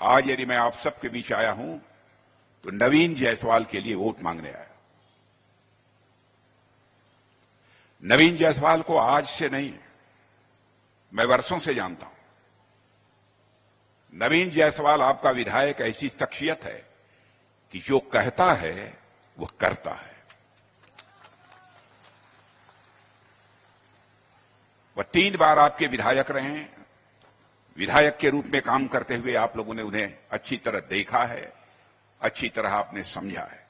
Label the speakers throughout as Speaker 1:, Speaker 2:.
Speaker 1: आज यदि मैं आप सबके बीच आया हूं तो नवीन जायसवाल के लिए वोट मांगने आया। नवीन जायसवाल को आज से नहीं, मैं वर्षों से जानता हूं। नवीन जायसवाल आपका विधायक ऐसी शख्सियत है कि जो कहता है वो करता है। वह 3 बार आपके विधायक रहे हैं। विधायक के रूप में काम करते हुए आप लोगों ने उन्हें अच्छी तरह देखा है, अच्छी तरह आपने समझा है।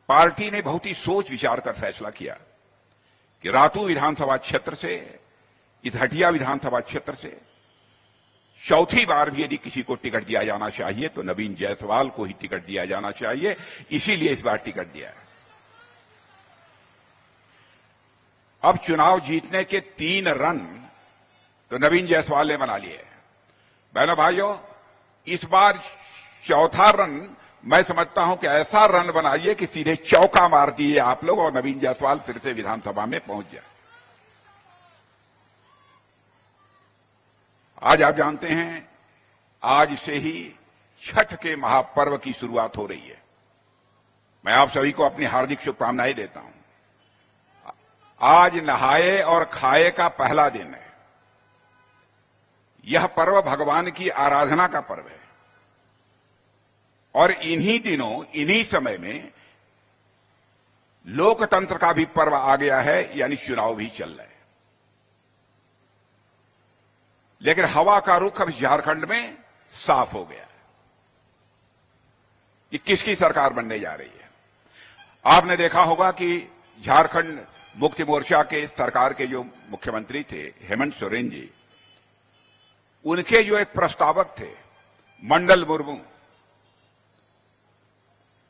Speaker 1: पार्टी ने बहुत ही सोच विचार कर फैसला किया कि रातू विधानसभा क्षेत्र से, इस हटिया विधानसभा क्षेत्र से चौथी बार भी यदि किसी को टिकट दिया जाना चाहिए तो नवीन जायसवाल को ही टिकट दिया जाना चाहिए। इसीलिए इस बार टिकट दिया है। अब चुनाव जीतने के 3 रन तो नवीन जायसवाल ने बना लिए। बहनों भाइयों, इस बार चौथा रन मैं समझता हूं कि ऐसा रन बनाइए कि सीधे चौका मार दिए आप लोग और नवीन जायसवाल फिर से विधानसभा में पहुंच जाए। आज आप जानते हैं, आज से ही छठ के महापर्व की शुरुआत हो रही है। मैं आप सभी को अपनी हार्दिक शुभकामनाएं देता हूं। आज नहाए और खाए का पहला दिन है। यह पर्व भगवान की आराधना का पर्व है और इन्हीं दिनों, इन्हीं समय में लोकतंत्र का भी पर्व आ गया है, यानी चुनाव भी चल रहे हैं। लेकिन हवा का रुख अब झारखंड में साफ हो गया है कि किसकी सरकार बनने जा रही है। आपने देखा होगा कि झारखंड मुक्ति मोर्चा के सरकार के जो मुख्यमंत्री थे हेमंत सोरेन जी, उनके जो एक प्रस्तावक थे मंडल मुर्मू,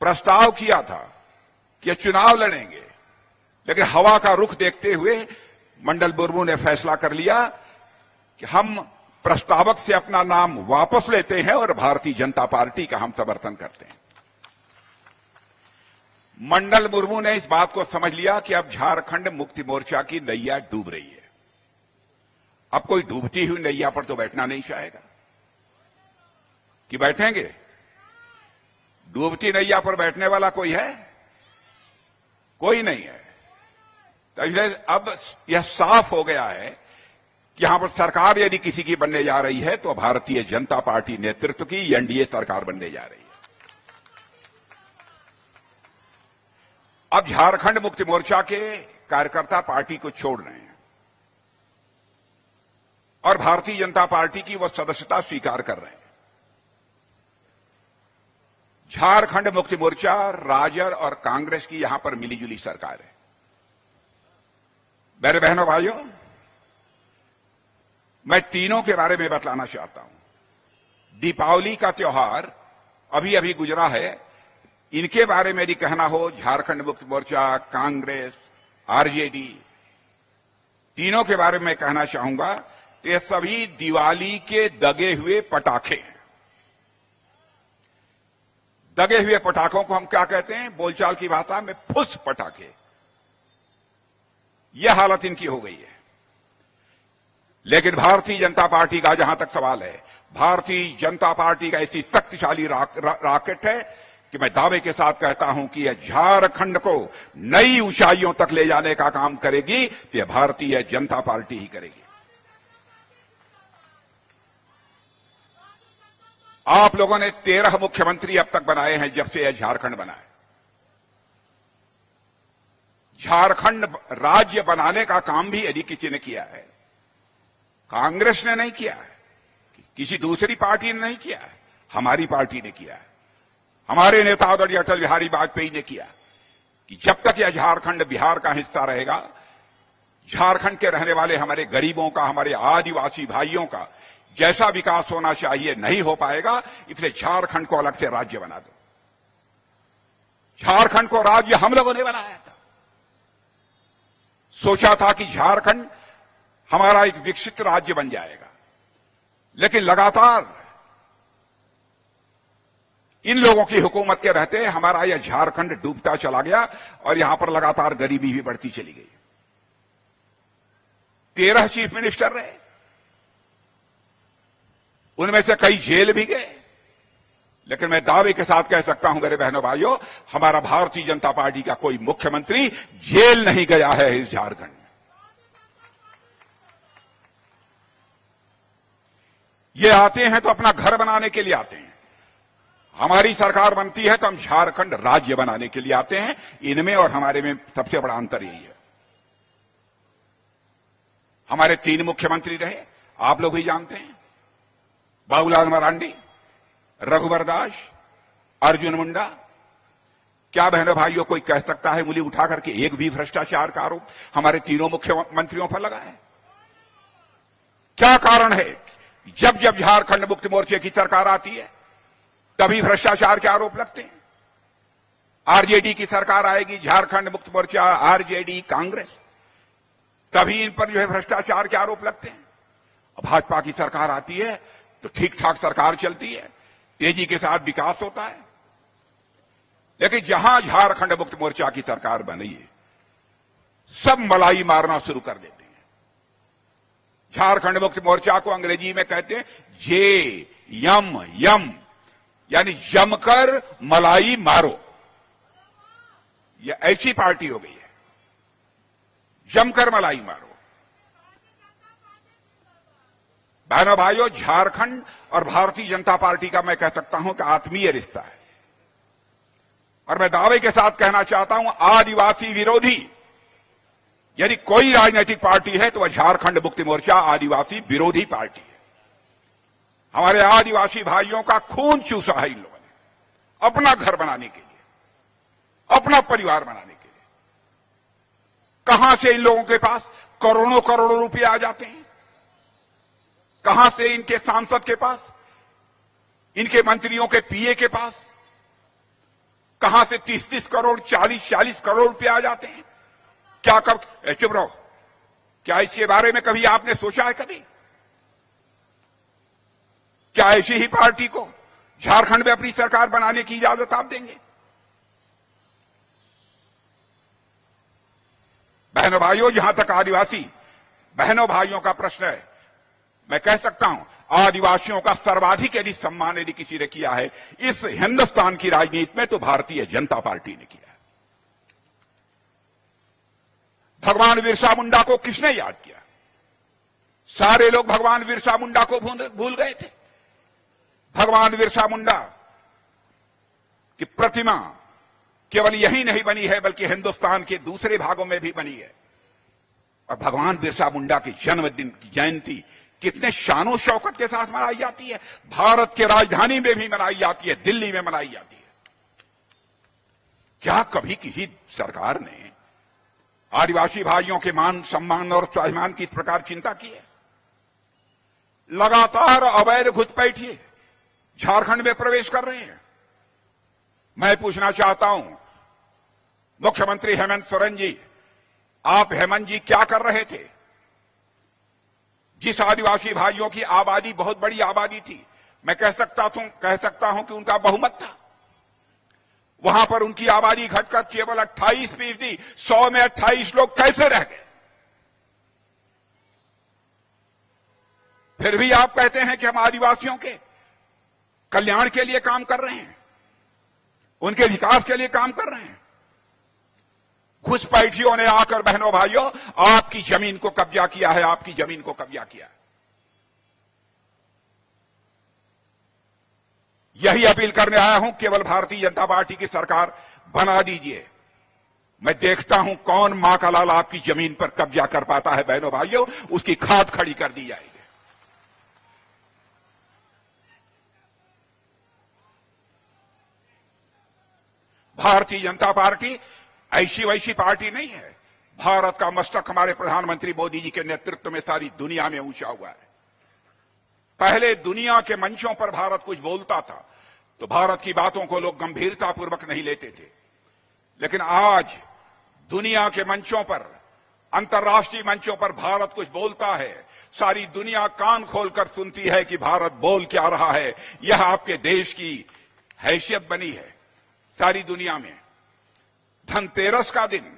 Speaker 1: प्रस्ताव किया था कि चुनाव लड़ेंगे, लेकिन हवा का रुख देखते हुए मंडल मुर्मू ने फैसला कर लिया कि हम प्रस्तावक से अपना नाम वापस लेते हैं और भारतीय जनता पार्टी का हम समर्थन करते हैं। मंडल मुर्मू ने इस बात को समझ लिया कि अब झारखंड मुक्ति मोर्चा की नैया डूब रही है। अब कोई डूबती हुई नैया पर तो बैठना नहीं चाहेगा कि बैठेंगे। डूबती नैया पर बैठने वाला कोई है? कोई नहीं है। तो इसलिए अब यह साफ हो गया है कि यहां पर सरकार यदि किसी की बनने जा रही है तो भारतीय जनता पार्टी नेतृत्व की एनडीए सरकार बनने जा रही है। अब झारखंड मुक्ति मोर्चा के कार्यकर्ता पार्टी को छोड़ रहे हैं और भारतीय जनता पार्टी की वह सदस्यता स्वीकार कर रहे हैं। झारखंड मुक्ति मोर्चा, राजद और कांग्रेस की यहां पर मिलीजुली सरकार है। मेरे बहनों भाइयों, मैं तीनों के बारे में बतलाना चाहता हूं। दीपावली का त्योहार अभी अभी गुजरा है। इनके बारे में यदि कहना हो, झारखंड मुक्ति मोर्चा, कांग्रेस, आरजेडी, तीनों के बारे में कहना चाहूंगा तो ये सभी दिवाली के दगे हुए पटाखे हैं। दगे हुए पटाखों को हम क्या कहते हैं बोलचाल की भाषा में? फुस पटाखे। यह हालत इनकी हो गई है। लेकिन भारतीय जनता पार्टी का जहां तक सवाल है, भारतीय जनता पार्टी का ऐसी शक्तिशाली रॉकेट है कि मैं दावे के साथ कहता हूं कि यह झारखंड को नई ऊंचाइयों तक ले जाने का काम करेगी तो यह भारतीय जनता पार्टी ही करेगी। आप लोगों ने 13 मुख्यमंत्री अब तक बनाए हैं जब से यह झारखंड बना है। झारखंड राज्य बनाने का काम भी यदि किसी ने किया है, कांग्रेस ने नहीं किया है, किसी दूसरी पार्टी ने नहीं किया है, हमारी पार्टी ने किया है। हमारे नेता आदरणीय अटल बिहारी वाजपेयी ने किया कि जब तक यह झारखंड बिहार का हिस्सा रहेगा, झारखंड के रहने वाले हमारे गरीबों का, हमारे आदिवासी भाइयों का जैसा विकास होना चाहिए नहीं हो पाएगा। इसलिए झारखंड को अलग से राज्य बना दो। झारखंड को राज्य हम लोगों ने बनाया था। सोचा था कि झारखंड हमारा एक विकसित राज्य बन जाएगा, लेकिन लगातार इन लोगों की हुकूमत के रहते हमारा यह झारखंड डूबता चला गया और यहां पर लगातार गरीबी भी बढ़ती चली गई। 13 चीफ मिनिस्टर रहे, उनमें से कई जेल भी गए। लेकिन मैं दावे के साथ कह सकता हूं मेरे बहनों भाइयों, हमारा भारतीय जनता पार्टी का कोई मुख्यमंत्री जेल नहीं गया है इस झारखंड में। ये आते हैं तो अपना घर बनाने के लिए आते हैं। हमारी सरकार बनती है तो हम झारखंड राज्य बनाने के लिए आते हैं। इनमें और हमारे में सबसे बड़ा अंतर यही है। हमारे 3 मुख्यमंत्री रहे, आप लोग भी जानते हैं, बाबूलाल मरांडी, रघुवर दास, अर्जुन मुंडा। क्या बहनों भाइयों कोई कह सकता है उंगली उठा करके एक भी भ्रष्टाचार का आरोप हमारे तीनों मुख्यमंत्रियों पर लगा है? क्या कारण है? जब जब झारखंड मुक्ति मोर्चे की सरकार आती है तभी भ्रष्टाचार के आरोप लगते हैं। आरजेडी की सरकार आएगी, झारखंड मुक्ति मोर्चा, आरजेडी, कांग्रेस, तभी इन पर जो है भ्रष्टाचार के आरोप लगते हैं। भाजपा की सरकार आती है तो ठीक ठाक सरकार चलती है, तेजी के साथ विकास होता है। लेकिन जहां झारखंड मुक्ति मोर्चा की सरकार बनी है, सब मलाई मारना शुरू कर देते हैं। झारखंड मुक्ति मोर्चा को अंग्रेजी में कहते हैं JM, यानी जमकर मलाई मारो। यह ऐसी पार्टी हो गई है, जमकर मलाई मारो। बहनों भाइयों, झारखंड और भारतीय जनता पार्टी का मैं कह सकता हूं कि आत्मीय रिश्ता है। और मैं दावे के साथ कहना चाहता हूं, आदिवासी विरोधी यदि कोई राजनीतिक पार्टी है तो वह झारखंड मुक्ति मोर्चा आदिवासी विरोधी पार्टी है। हमारे आदिवासी भाइयों का खून चूसा है इन लोगों ने अपना घर बनाने के लिए, अपना परिवार बनाने के लिए। कहां से इन लोगों के पास करोड़ों करोड़ों रुपए आ जाते हैं? कहां से इनके सांसद के पास, इनके मंत्रियों के पीए के पास, कहां से 30-30 करोड़, 40-40 करोड़ रुपए आ जाते हैं? क्या कब चुप रहो, क्या इसके बारे में कभी आपने सोचा है? कभी क्या ऐसी ही पार्टी को झारखंड में अपनी सरकार बनाने की इजाजत आप देंगे? बहनों भाइयों, जहां तक आदिवासी बहनों भाइयों का प्रश्न है, मैं कह सकता हूं आदिवासियों का सर्वाधिक यदि सम्मान यदि किसी ने किया है इस हिंदुस्तान की राजनीति में तो भारतीय जनता पार्टी ने किया है। भगवान बिरसा मुंडा को किसने याद किया? सारे लोग भगवान बिरसा मुंडा को भूल गए थे। भगवान बिरसा मुंडा की प्रतिमा केवल यही नहीं बनी है बल्कि हिंदुस्तान के दूसरे भागों में भी बनी है। और भगवान बिरसा मुंडा के जन्मदिन की जयंती कितने शानो शौकत के साथ मनाई जाती है। भारत के राजधानी में भी मनाई जाती है, दिल्ली में मनाई जाती है। क्या कभी किसी सरकार ने आदिवासी भाइयों के मान सम्मान और स्वाभिमान की इस प्रकार चिंता की है? लगातार अवैध घुसपैठिए झारखंड में प्रवेश कर रहे हैं। मैं पूछना चाहता हूं, मुख्यमंत्री हेमंत सोरेन जी, आप हेमंत जी क्या कर रहे थे? जिस आदिवासी भाइयों की आबादी बहुत बड़ी आबादी थी, मैं कह सकता हूं कि उनका बहुमत था, वहां पर उनकी आबादी घटकर केवल 28%, 100 में 28 लोग कैसे रह गए? फिर भी आप कहते हैं कि हम आदिवासियों के कल्याण के लिए काम कर रहे हैं, उनके विकास के लिए काम कर रहे हैं। घुसपैठियों ने आकर बहनों भाइयों आपकी जमीन को कब्जा किया है, आपकी जमीन को कब्जा किया है। यही अपील करने आया हूं, केवल भारतीय जनता पार्टी की सरकार बना दीजिए। मैं देखता हूं कौन मां का लाल आपकी जमीन पर कब्जा कर पाता है। बहनों भाइयों, उसकी खाद खड़ी कर दी जाएगी। भारतीय जनता पार्टी ऐसी वैसी पार्टी नहीं है। भारत का मस्तक हमारे प्रधानमंत्री मोदी जी के नेतृत्व में सारी दुनिया में ऊंचा हुआ है। पहले दुनिया के मंचों पर भारत कुछ बोलता था तो भारत की बातों को लोग गंभीरतापूर्वक नहीं लेते थे, लेकिन आज दुनिया के मंचों पर, अंतर्राष्ट्रीय मंचों पर भारत कुछ बोलता है, सारी दुनिया कान खोलकर सुनती है कि भारत बोल क्या रहा है। यह आपके देश की हैसियत बनी है सारी दुनिया में। धनतेरस का दिन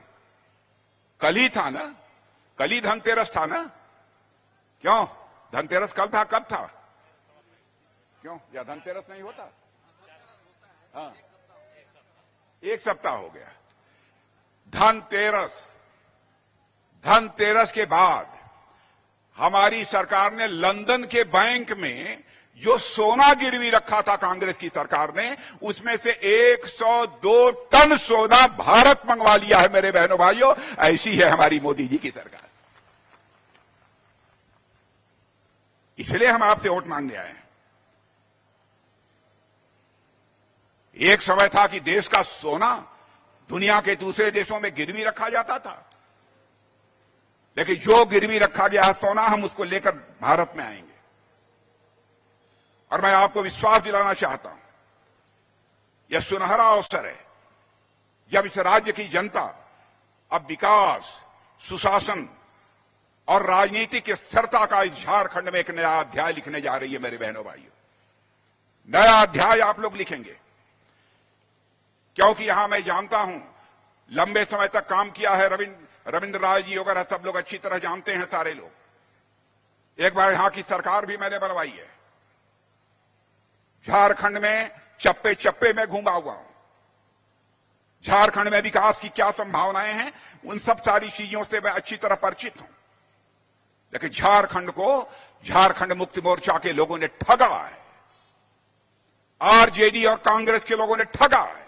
Speaker 1: कल ही था ना, कल ही धनतेरस था ना? क्यों धनतेरस कल था? कब था? क्यों या धनतेरस नहीं होता? हाँ, एक सप्ताह हो गया। धनतेरस के बाद हमारी सरकार ने लंदन के बैंक में जो सोना गिरवी रखा था कांग्रेस की सरकार ने, उसमें से 102 टन सोना भारत मंगवा लिया है मेरे बहनों भाइयों। ऐसी है हमारी मोदी जी की सरकार। इसलिए हम आपसे वोट मांगने आए हैं। एक समय था कि देश का सोना दुनिया के दूसरे देशों में गिरवी रखा जाता था, लेकिन जो गिरवी रखा गया सोना, हम उसको लेकर भारत में आएंगे। और मैं आपको विश्वास दिलाना चाहता हूं, यह सुनहरा अवसर है जब इस राज्य की जनता अब विकास, सुशासन और राजनीतिक स्थिरता का इस झारखंड में एक नया अध्याय लिखने जा रही है मेरे बहनों भाइयों। नया अध्याय आप लोग लिखेंगे, क्योंकि यहां मैं जानता हूं, लंबे समय तक काम किया है रविंद्र राय जी वगैरह, सब लोग अच्छी तरह जानते हैं सारे लोग। एक बार यहां की सरकार भी मैंने बनवाई है। झारखंड में चप्पे चप्पे में घूमा हुआ हूं। झारखंड में विकास की क्या संभावनाएं हैं, उन सब सारी चीजों से मैं अच्छी तरह परिचित हूं। लेकिन झारखंड मुक्ति मोर्चा के लोगों ने ठगा है, आरजेडी और कांग्रेस के लोगों ने ठगा है।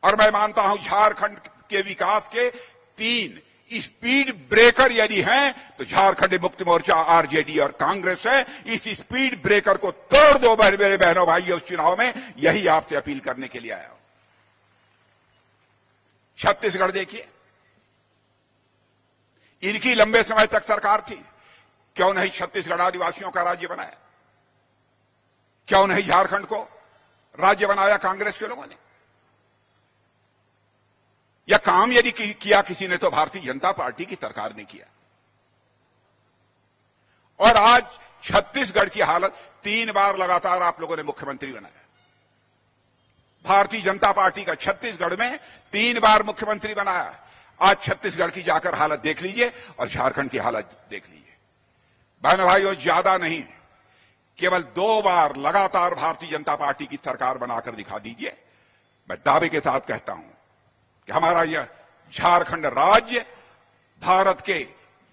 Speaker 1: और मैं मानता हूं झारखंड के विकास के 3 स्पीड ब्रेकर यदि हैं तो झारखंड मुक्ति मोर्चा, आरजेडी और कांग्रेस है। इस स्पीड ब्रेकर को तोड़ दो मेरे बहनों भाइयों उस चुनाव में, यही आपसे अपील करने के लिए आया हूं। छत्तीसगढ़ देखिए, इनकी लंबे समय तक सरकार थी, क्यों नहीं छत्तीसगढ़ आदिवासियों का राज्य बनाया? क्यों नहीं झारखंड को राज्य बनाया कांग्रेस के लोगों ने? यह काम यदि किया किसी ने तो भारतीय जनता पार्टी की सरकार ने किया। और आज छत्तीसगढ़ की हालत, 3 बार लगातार आप लोगों ने मुख्यमंत्री बनाया। भारतीय जनता पार्टी का छत्तीसगढ़ में 3 बार मुख्यमंत्री बनाया। आज छत्तीसगढ़ की जाकर हालत देख लीजिए और झारखंड की हालत देख लीजिए। बहनों भाइयों, ज्यादा नहीं, केवल 2 बार लगातार भारतीय जनता पार्टी की सरकार बनाकर दिखा दीजिए। मैं दावे के साथ कहता हूं कि हमारा यह झारखंड राज्य भारत के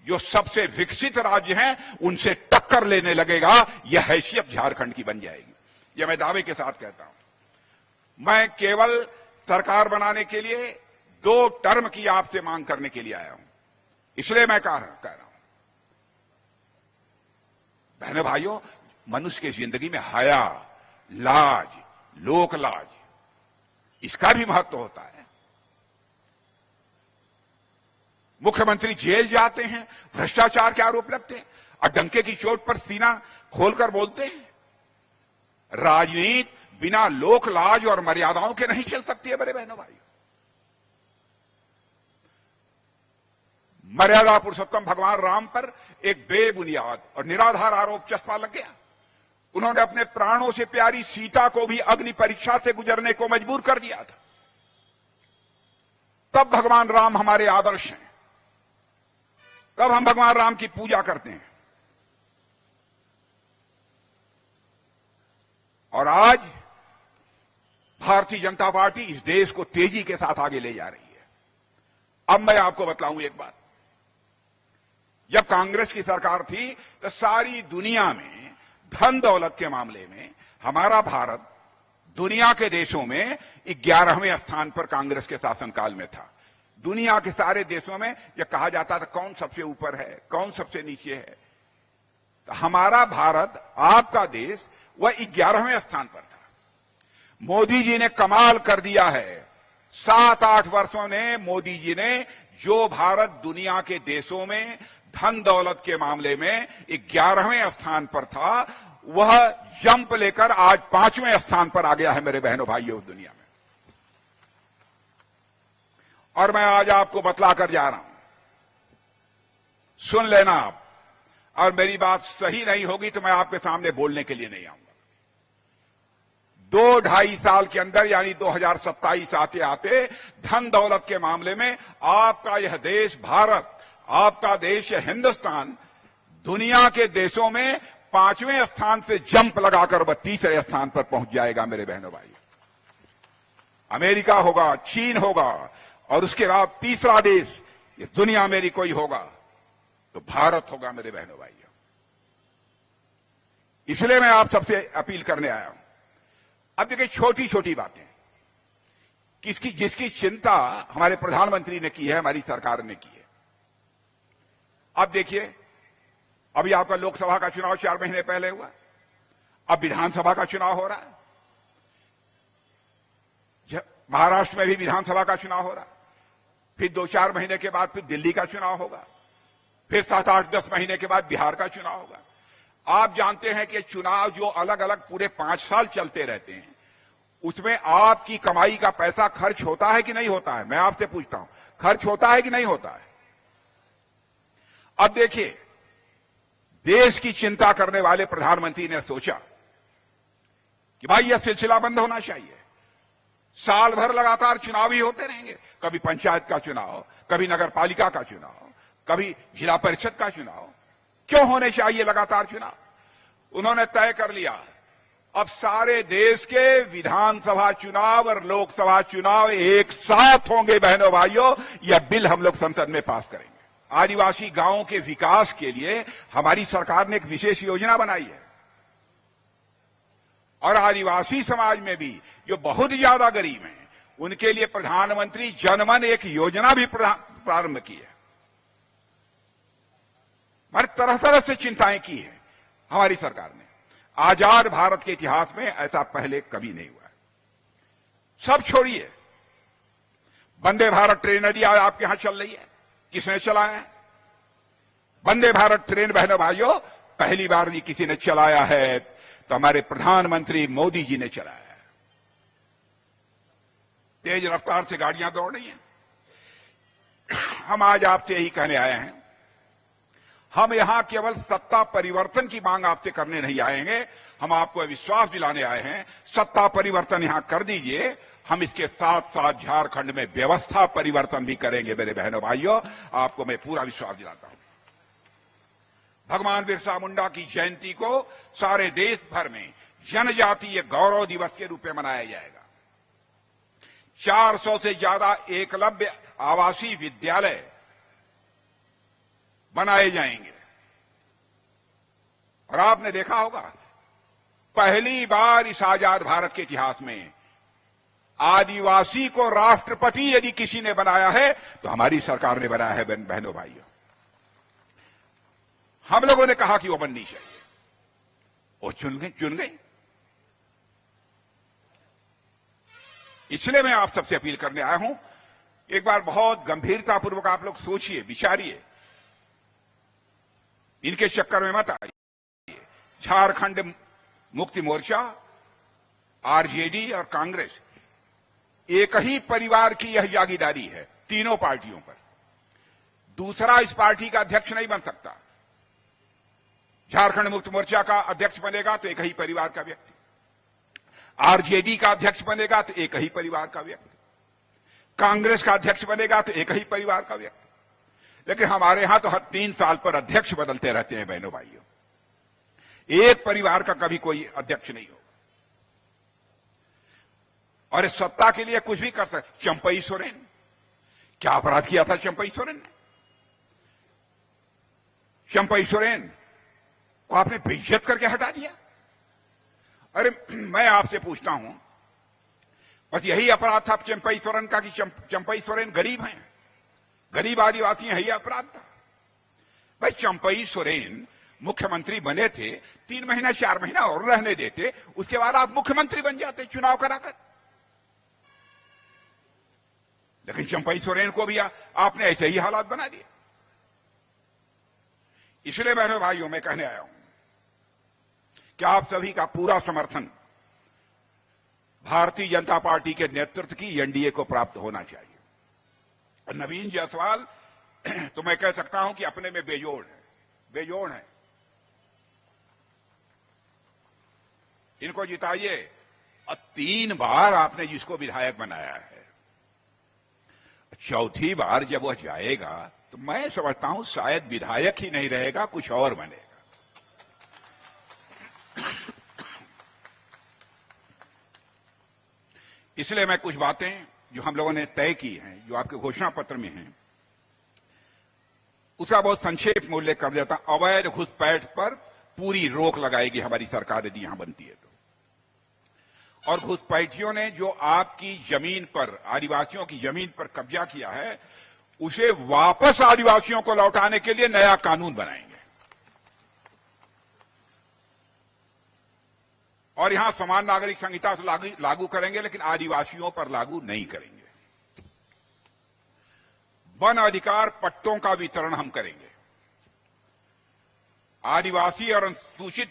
Speaker 1: जो सबसे विकसित राज्य हैं उनसे टक्कर लेने लगेगा। यह हैसियत झारखंड की बन जाएगी, यह मैं दावे के साथ कहता हूं। मैं केवल सरकार बनाने के लिए 2 टर्म की आपसे मांग करने के लिए आया हूं। इसलिए मैं कह रहा हूं, बहनों भाइयों, मनुष्य की जिंदगी में हया, लाज, लोक लाज, इसका भी महत्व होता है। मुख्यमंत्री जेल जाते हैं, भ्रष्टाचार के आरोप लगते हैं और डंके की चोट पर सीना खोलकर बोलते हैं। राजनीति बिना लोक लाज और मर्यादाओं के नहीं चल सकती है मेरे बहनों भाई। मर्यादा पुरुषोत्तम भगवान राम पर एक बेबुनियाद और निराधार आरोप चस्पा लग गया। उन्होंने अपने प्राणों से प्यारी सीता को भी अग्नि परीक्षा से गुजरने को मजबूर कर दिया था। तब भगवान राम हमारे आदर्श हैं, तब हम भगवान राम की पूजा करते हैं। और आज भारतीय जनता पार्टी इस देश को तेजी के साथ आगे ले जा रही है। अब मैं आपको बतलाऊं एक बात, जब कांग्रेस की सरकार थी तो सारी दुनिया में धन दौलत के मामले में हमारा भारत दुनिया के देशों में 11वें स्थान पर कांग्रेस के शासनकाल में था। दुनिया के सारे देशों में यह कहा जाता था कौन सबसे ऊपर है, कौन सबसे नीचे है। तो हमारा भारत, आपका देश, वह 11वें स्थान पर था। मोदी जी ने कमाल कर दिया है। 7-8 वर्षों ने मोदी जी ने जो भारत दुनिया के देशों में धन दौलत के मामले में 11वें स्थान पर था, वह जंप लेकर आज 5वें स्थान पर आ गया है मेरे बहनों भाइयों दुनिया में। और मैं आज आपको बतला कर जा रहा हूं, सुन लेना आप, और मेरी बात सही नहीं होगी तो मैं आपके सामने बोलने के लिए नहीं आऊंगा। 2-2.5 साल के अंदर, यानी 2027 आते आते धन दौलत के मामले में आपका यह देश भारत, आपका देश यह हिंदुस्तान दुनिया के देशों में 5वें स्थान से जंप लगाकर वह तीसरे स्थान पर पहुंच जाएगा मेरे बहनों भाई। अमेरिका होगा, चीन होगा और उसके बाद तीसरा देश इस दुनिया में यदि कोई होगा तो भारत होगा मेरे बहनों भाइयों। इसलिए मैं आप सबसे अपील करने आया हूं। अब देखिए छोटी छोटी बातें जिसकी चिंता हमारे प्रधानमंत्री ने की है, हमारी सरकार ने की है। अब देखिए, अभी आपका लोकसभा का चुनाव 4 महीने पहले हुआ, अब विधानसभा का चुनाव हो रहा है, महाराष्ट्र में भी विधानसभा का चुनाव हो रहा है, फिर 2-4 महीने के बाद फिर दिल्ली का चुनाव होगा, फिर 7-8-10 महीने के बाद बिहार का चुनाव होगा। आप जानते हैं कि चुनाव जो अलग अलग पूरे 5 साल चलते रहते हैं, उसमें आपकी कमाई का पैसा खर्च होता है कि नहीं होता है? मैं आपसे पूछता हूं, खर्च होता है कि नहीं होता है? अब देखिए, देश की चिंता करने वाले प्रधानमंत्री ने सोचा कि भाई यह सिलसिला बंद होना चाहिए। साल भर लगातार चुनाव ही होते रहेंगे, कभी पंचायत का चुनाव, कभी नगर पालिका का चुनाव, कभी जिला परिषद का चुनाव। क्यों होने चाहिए लगातार चुनाव? उन्होंने तय कर लिया, अब सारे देश के विधानसभा चुनाव और लोकसभा चुनाव एक साथ होंगे बहनों भाइयों। यह बिल हम लोग संसद में पास करेंगे। आदिवासी गांवों के विकास के लिए हमारी सरकार ने एक विशेष योजना बनाई है और आदिवासी समाज में भी जो बहुत ज्यादा गरीब हैं, उनके लिए प्रधानमंत्री जनमन एक योजना भी प्रारंभ की है। हमारे तरह तरह से चिंताएं की है हमारी सरकार ने। आजाद भारत के इतिहास में ऐसा पहले कभी नहीं हुआ। सब छोड़िए, वंदे भारत ट्रेन यदि आपके यहां चल रही है, किसने चलाया है? वंदे भारत ट्रेन बहनों भाइयों पहली बार यदि किसी ने चलाया है तो हमारे प्रधानमंत्री मोदी जी ने चलाया है। तेज रफ्तार से गाड़ियां दौड़ रही हैं। हम आज आपसे यही कहने आए हैं, हम यहां केवल सत्ता परिवर्तन की मांग आपसे करने नहीं आएंगे, हम आपको विश्वास दिलाने आए हैं। सत्ता परिवर्तन यहां कर दीजिए, हम इसके साथ साथ झारखंड में व्यवस्था परिवर्तन भी करेंगे मेरे बहनों भाइयों। आपको मैं पूरा विश्वास दिलाता हूं। भगवान बिरसा मुंडा की जयंती को सारे देश भर में जनजातीय गौरव दिवस के रूप में मनाया जाएगा। 400 से ज्यादा एकलव्य आवासीय विद्यालय बनाए जाएंगे। और आपने देखा होगा, पहली बार इस आजाद भारत के इतिहास में आदिवासी को राष्ट्रपति यदि किसी ने बनाया है तो हमारी सरकार ने बनाया है बहनों भाइयों। हम लोगों ने कहा कि वो बननी चाहिए, वो चुन गई। इसलिए मैं आप सबसे अपील करने आया हूं, एक बार बहुत गंभीरतापूर्वक आप लोग सोचिए, विचारिए, इनके चक्कर में मत आइए। झारखंड मुक्ति मोर्चा, आरजेडी और कांग्रेस एक ही परिवार की यह जागीदारी है तीनों पार्टियों पर। दूसरा इस पार्टी का अध्यक्ष नहीं बन सकता। झारखंड मुक्ति मोर्चा का अध्यक्ष बनेगा तो एक ही परिवार का व्यक्ति, आरजेडी का अध्यक्ष बनेगा तो एक ही परिवार का व्यक्ति, कांग्रेस का अध्यक्ष बनेगा तो एक ही परिवार का व्यक्ति। लेकिन हमारे यहां तो हर 3 साल पर अध्यक्ष बदलते रहते हैं बहनों भाइयों। एक परिवार का कभी कोई अध्यक्ष नहीं होगा। और इस सत्ता के लिए कुछ भी कर सकते। चंपई सोरेन, क्या अपराध किया था चंपई सोरेन ने? चंपई सोरेन को आपने बेइज्जत करके हटा दिया। अरे मैं आपसे पूछता हूं, बस यही अपराध था चंपई सोरेन का कि चंपई सोरेन गरीब हैं, गरीब आदिवासी हैं, यही अपराध था? भाई चंपई सोरेन मुख्यमंत्री बने थे, 3 महीना 4 महीना और रहने देते, उसके बाद आप मुख्यमंत्री बन जाते चुनाव कराकर। लेकिन चंपई सोरेन को भी आपने ऐसे ही हालात बना दिए। इसलिए बहनों भाइयों मैं कहने आया हूं कि आप सभी का पूरा समर्थन भारतीय जनता पार्टी के नेतृत्व की एनडीए को प्राप्त होना चाहिए। और नवीन जायसवाल तो मैं कह सकता हूं कि अपने में बेजोड़ है। इनको जिताइए और 3 बार आपने जिसको विधायक बनाया है, चौथी बार जब वह जाएगा तो मैं समझता हूं शायद विधायक ही नहीं रहेगा, कुछ और बनेगा। इसलिए मैं कुछ बातें जो हम लोगों ने तय की हैं, जो आपके घोषणा पत्र में हैं, उसका बहुत संक्षेप में उल्लेख कर देता। अवैध घुसपैठ पर पूरी रोक लगाएगी हमारी सरकार यदि यहां बनती है तो। और घुसपैठियों ने जो आपकी जमीन पर, आदिवासियों की जमीन पर कब्जा किया है, उसे वापस आदिवासियों को लौटाने के लिए नया कानून बनाएंगे। और यहां समान नागरिक संहिता तो लागू करेंगे, लेकिन आदिवासियों पर लागू नहीं करेंगे। वन अधिकार पट्टों का वितरण हम करेंगे। आदिवासी और अनुसूचित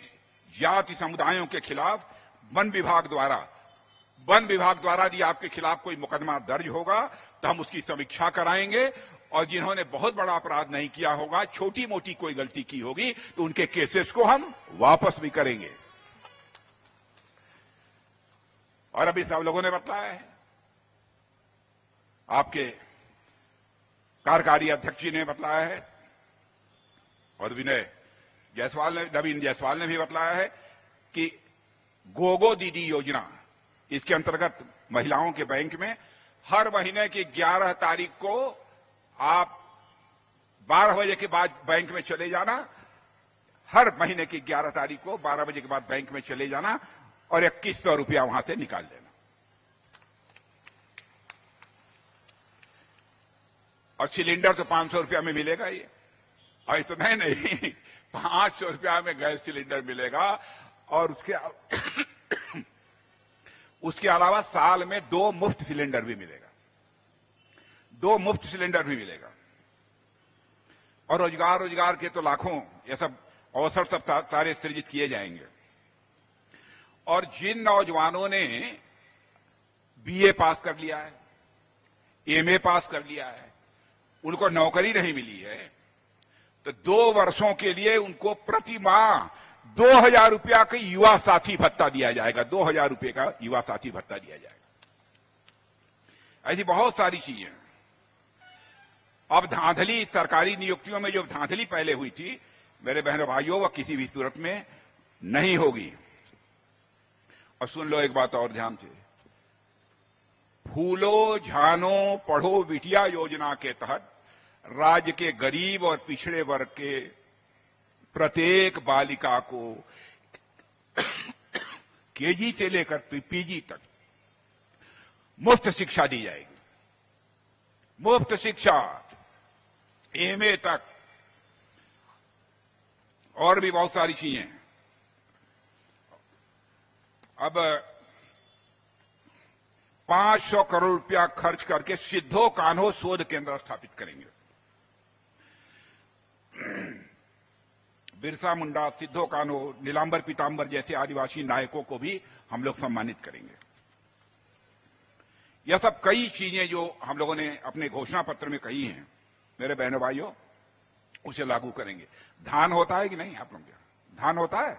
Speaker 1: जाति समुदायों के खिलाफ वन विभाग द्वारा यदि आपके खिलाफ कोई मुकदमा दर्ज होगा तो हम उसकी समीक्षा कराएंगे, और जिन्होंने बहुत बड़ा अपराध नहीं किया होगा, छोटी मोटी कोई गलती की होगी, तो उनके केसेस को हम वापस भी करेंगे। और अभी सब लोगों ने बताया है, आपके कार्यकारी अध्यक्ष जी ने बतलाया है, और नवीन जायसवाल ने भी बतलाया है कि गोगो दीदी योजना, इसके अंतर्गत महिलाओं के बैंक में हर महीने की 11 तारीख को आप 12 बजे के बाद बैंक में चले जाना। हर महीने की 11 तारीख को 12 बजे के बाद बैंक में चले जाना और 2100 रुपया वहां से निकाल लेना। और सिलेंडर तो 500 रुपया में मिलेगा ये, और इतना नहीं 500 रुपया में गैस सिलेंडर मिलेगा। और उसके अलावा साल में 2 मुफ्त सिलेंडर भी मिलेगा, 2 मुफ्त सिलेंडर भी मिलेगा। और रोजगार के तो लाखों ये सब अवसर सब सारे सृजित किए जाएंगे। और जिन नौजवानों ने बीए पास कर लिया है, एमए पास कर लिया है, उनको नौकरी नहीं मिली है, तो 2 वर्षों के लिए उनको प्रति माह 2000 रुपया का युवा साथी भत्ता दिया जाएगा। 2000 रुपये का युवा साथी भत्ता दिया जाएगा। ऐसी बहुत सारी चीजें। अब धांधली, सरकारी नियुक्तियों में जो धांधली पहले हुई थी, मेरे बहनों भाइयों, वह किसी भी सूरत में नहीं होगी। और सुन लो एक बात और ध्यान से, फूलो झानो पढ़ो बिटिया योजना के तहत राज्य के गरीब और पिछड़े वर्ग के प्रत्येक बालिका को केजी से लेकर पीजी तक मुफ्त शिक्षा दी जाएगी। मुफ्त शिक्षा, एमए तक, और भी बहुत सारी चीजें। अब 500 करोड़ रुपया खर्च करके सिद्धो कान्हो शोध केंद्र स्थापित करेंगे। बिरसा मुंडा, सिद्धो कान्हो, नीलांबर पीतांबर जैसे आदिवासी नायकों को भी हम लोग सम्मानित करेंगे। यह सब कई चीजें जो हम लोगों ने अपने घोषणा पत्र में कही हैं, मेरे बहनों भाइयों, उसे लागू करेंगे। धान होता है कि नहीं आप लोग? धान होता है?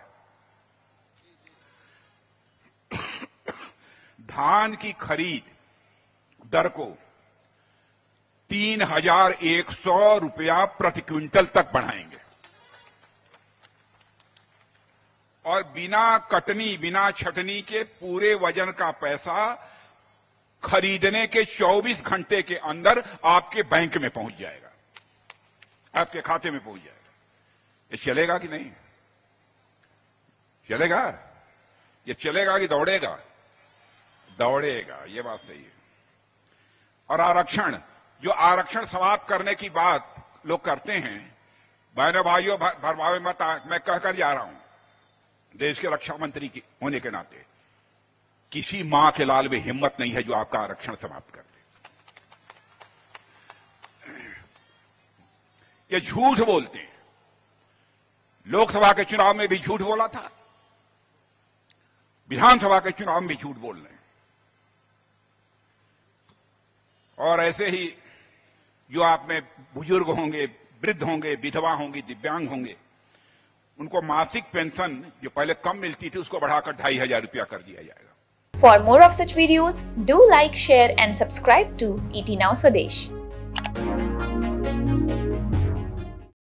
Speaker 1: धान की खरीद दर को 3100 रुपया प्रति क्विंटल तक बढ़ाएंगे। और बिना कटनी, बिना छटनी के पूरे वजन का पैसा खरीदने के 24 घंटे के अंदर आपके बैंक में पहुंच जाएगा, आपके खाते में पहुंच जाएगा। ये चलेगा कि नहीं? चलेगा? ये चलेगा कि दौड़ेगा? दौड़ेगा, ये बात सही है। और आरक्षण, जो आरक्षण समाप्त करने की बात लोग करते हैं, बहनों भाइयों, भरमावे मत, मैं कहकर जा रहा हूं, देश के रक्षा मंत्री होने के नाते किसी मां के लाल में हिम्मत नहीं है जो आपका आरक्षण समाप्त कर दे। ये झूठ बोलते हैं। लोकसभा के चुनाव में भी झूठ बोला था, विधानसभा के चुनाव में भी झूठ बोल रहे हैं। और ऐसे ही जो आप में बुजुर्ग होंगे, वृद्ध होंगे, विधवा होंगी, दिव्यांग होंगे, उनको मासिक पेंशन जो पहले कम मिलती थी उसको बढ़ाकर 2500 रुपया कर दिया जाएगा।
Speaker 2: For more of such videos, do like, share and subscribe to ET Now Swadesh.